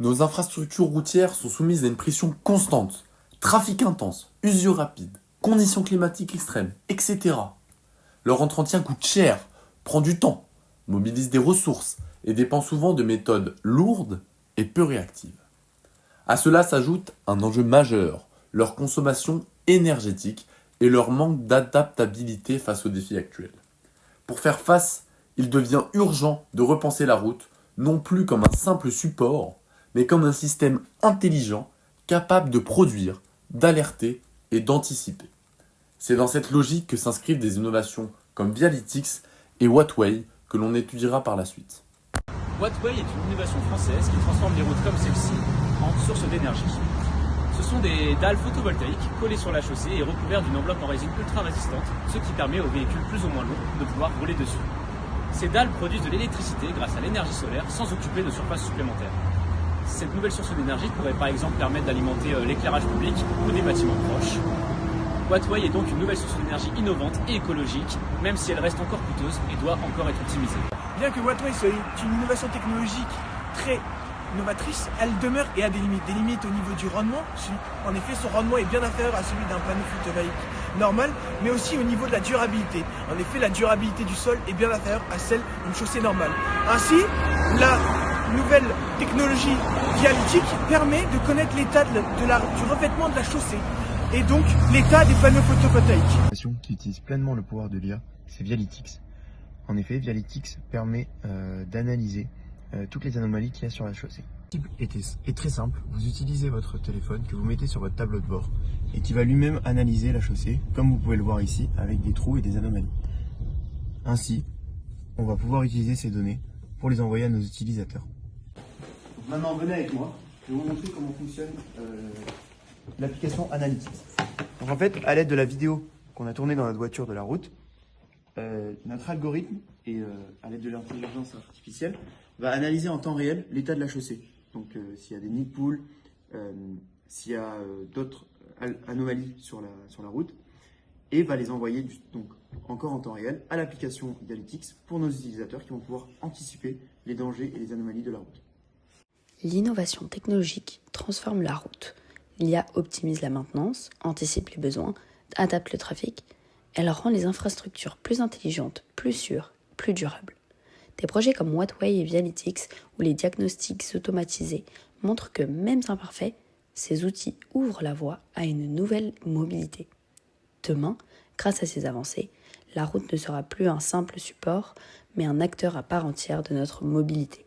Nos infrastructures routières sont soumises à une pression constante. Trafic intense, usure rapide, conditions climatiques extrêmes, etc. Leur entretien coûte cher, prend du temps, mobilise des ressources et dépend souvent de méthodes lourdes et peu réactives. À cela s'ajoute un enjeu majeur, leur consommation énergétique et leur manque d'adaptabilité face aux défis actuels. Pour faire face, il devient urgent de repenser la route, non plus comme un simple support, mais comme un système intelligent capable de produire, d'alerter et d'anticiper. C'est dans cette logique que s'inscrivent des innovations comme Vialytix et Wattway que l'on étudiera par la suite. Wattway est une innovation française qui transforme les routes comme celle-ci en source d'énergie. Ce sont des dalles photovoltaïques collées sur la chaussée et recouvertes d'une enveloppe en résine ultra résistante, ce qui permet aux véhicules plus ou moins lourds de pouvoir rouler dessus. Ces dalles produisent de l'électricité grâce à l'énergie solaire sans occuper de surface supplémentaire. Cette nouvelle source d'énergie pourrait par exemple permettre d'alimenter l'éclairage public ou des bâtiments proches. Wattway est donc une nouvelle source d'énergie innovante et écologique, même si elle reste encore coûteuse et doit encore être optimisée. Bien que Wattway soit une innovation technologique très novatrice, elle demeure et a des limites au niveau du rendement. En effet, son rendement est bien inférieur à celui d'un panneau photovoltaïque normal, mais aussi au niveau de la durabilité. En effet, la durabilité du sol est bien inférieure à celle d'une chaussée normale. Ainsi, la nouvelle technologie Vialytix permet de connaître l'état du revêtement de la chaussée et donc l'état des panneaux photovoltaïques. Qui utilise pleinement le pouvoir de l'IA, c'est Vialytix. En effet, Vialytix permet d'analyser toutes les anomalies qu'il y a sur la chaussée. Le principe est très simple, vous utilisez votre téléphone que vous mettez sur votre tableau de bord et qui va lui-même analyser la chaussée, comme vous pouvez le voir ici, avec des trous et des anomalies. Ainsi, on va pouvoir utiliser ces données pour les envoyer à nos utilisateurs. Donc maintenant, venez avec moi, je vais vous montrer comment fonctionne l'application Analytics. Donc en fait, à l'aide de la vidéo qu'on a tournée dans notre voiture de la route, notre algorithme, et à l'aide de l'intelligence artificielle, va analyser en temps réel l'état de la chaussée. Donc s'il y a des nids de poules, s'il y a d'autres anomalies sur la route, et va les envoyer donc encore en temps réel à l'application Vialytix pour nos utilisateurs qui vont pouvoir anticiper les dangers et les anomalies de la route. L'innovation technologique transforme la route. L'IA optimise la maintenance, anticipe les besoins, adapte le trafic. Elle rend les infrastructures plus intelligentes, plus sûres, plus durables. Des projets comme Wattway et Vialytix, où les diagnostics automatisés montrent que, même imparfaits, ces outils ouvrent la voie à une nouvelle mobilité. Demain, grâce à ces avancées, la route ne sera plus un simple support, mais un acteur à part entière de notre mobilité.